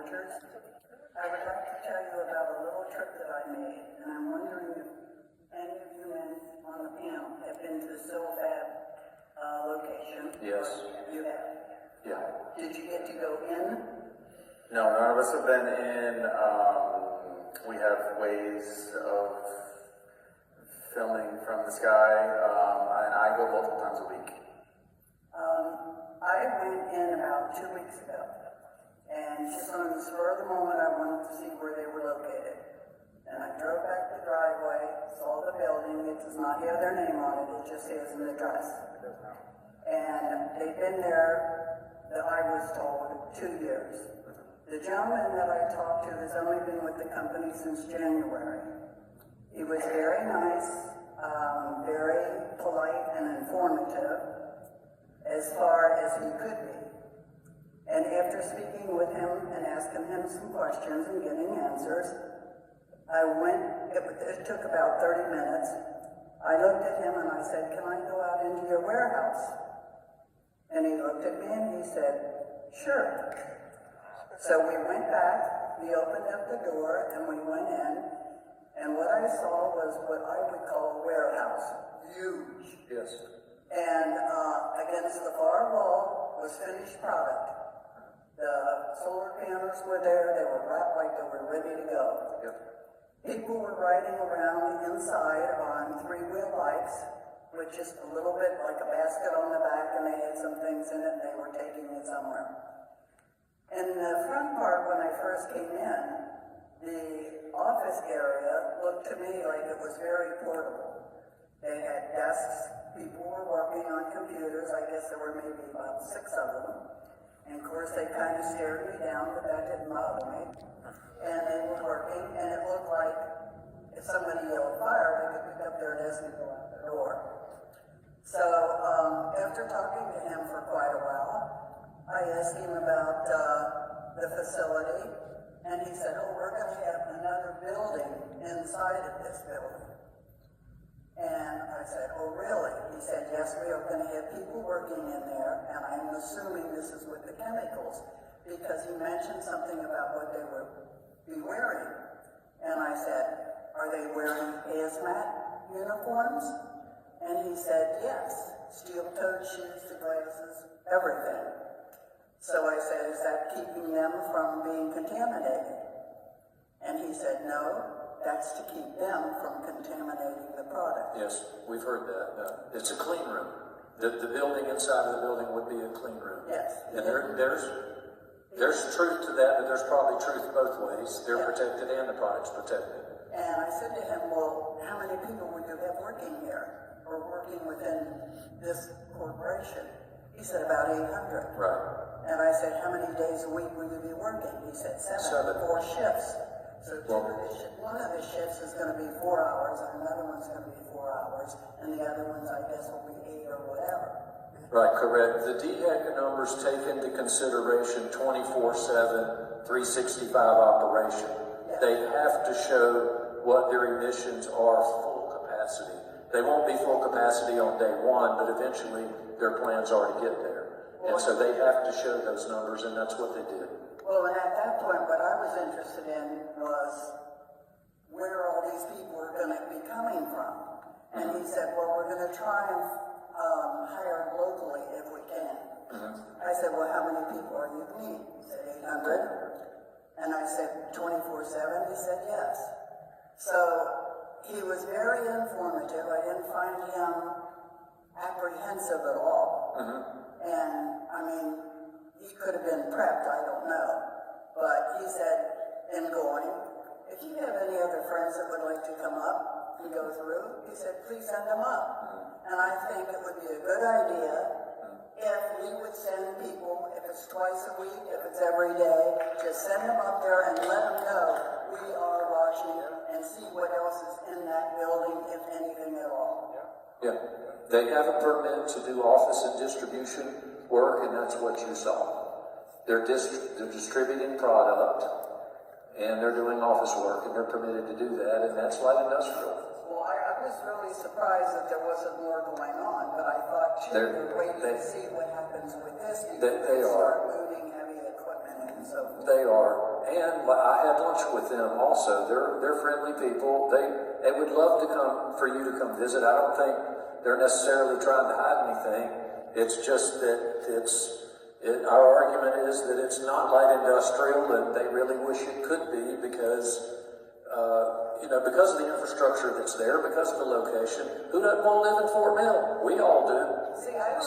Orchards. I would like to tell you about a little trip that I made, and I'm wondering if any of you men on the panel have been to the Silfab location. Yes. You have? Yeah. Did you get to go in? No, none of us have been in. We have ways of filming from the sky, and I go multiple times a week. I went in about 2 weeks ago, and just on the spur of the moment, I wanted to see where they were located. And I drove back the driveway, saw the building. It does not have their name on it, it just has an address. And they've been there, that I was told, 2 years. The gentleman that I talked to has only been with the company since January. He was very nice, very polite and informative, as far as he could be. And after speaking with him and asking him some questions and getting answers, it took about 30 minutes. I looked at him and I said, "Can I go out into your warehouse?" And he looked at me and he said, "Sure." So we went back, we opened up the door and we went in, and what I saw was what I would call a warehouse. Huge. Yes. And against the far wall was finished product. The solar panels were there, they were wrapped like they were ready to go. Yep. People were riding around inside on three-wheel bikes, with just a little bit like a basket on the back, and they had some things in it and they were taking it somewhere. In the front part, when I first came in, the office area looked to me like it was very portable. They had desks, people were working on computers. I guess there were maybe about 6 of them. And of course they kind of stared me down, but that didn't bother me. And they were working, and it looked like if somebody yelled fire, they could pick up their desk and go out the door. So after talking to him for quite a while, I asked him about the facility, and he said, "Oh, we're going to have another building inside of this building." And I said, "Oh, really?" He said, "Yes, we are going to have people working in there, and I'm assuming this is with the chemicals," because he mentioned something about what they would be wearing. And I said, "Are they wearing hazmat uniforms?" And he said, "Yes, steel-toed shoes, the glasses, everything." So I said, "Is that keeping them from being contaminated?" And he said, "No, that's to keep them from contaminating the product." Yes, we've heard that. It's a clean room. The building inside of the building would be a clean room. Yes. And there's truth to that, but there's probably truth both ways. They're protected and the product's protected. And I said to him, "Well, how many people would you have working here or working within this corporation?" He said, "About 800. Right. And I said, "How many days a week will you be working?" He said, 7, 4 shifts. So one of the shifts is going to be 4 hours, and another one's going to be 4 hours, and the other ones, I guess, will be 8 or whatever. Right, correct. The DHEC numbers take into consideration 24/7, 365 operation. Yes. They have to show what their emissions are full capacity. They won't be full capacity on day one, but eventually their plans are to get there. And so they have to show those numbers, and that's what they did. Well, and at that point, what I was interested in was where all these people are going to be coming from. And he said, "Well, we're going to try and hire locally if we can." I said, "Well, how many people are you need?" He said, 800. And I said, 24/7? He said, "Yes." So he was very informative. I didn't find him apprehensive at all. And I mean, he could have been prepped, I don't know. But he said, in going, "If you have any other friends that would like to come up and go through," he said, "please send them up." And I think it would be a good idea if we would send people, if it's twice a week, if it's every day, just send them up there and let them know we are watching and see what else is in that building, if anything at all. Yeah, they have a permit to do office and distribution work, and that's what you saw. They're distributing product, and they're doing office work, and they're permitted to do that, and that's light industrial. Well, I was really surprised that there wasn't more going on, but I thought, they're waiting to see what happens with this before they start moving heavy equipment and so forth. They are, And I had lunch with them also. They're friendly people. They would love to come, for you to come visit. I don't think they're necessarily trying to hide anything. It's just that our argument is that it's not light industrial, and they really wish it could be because because of the infrastructure that's there, because of the location. Who doesn't want to live in Fort Mill? We all do. See, I don't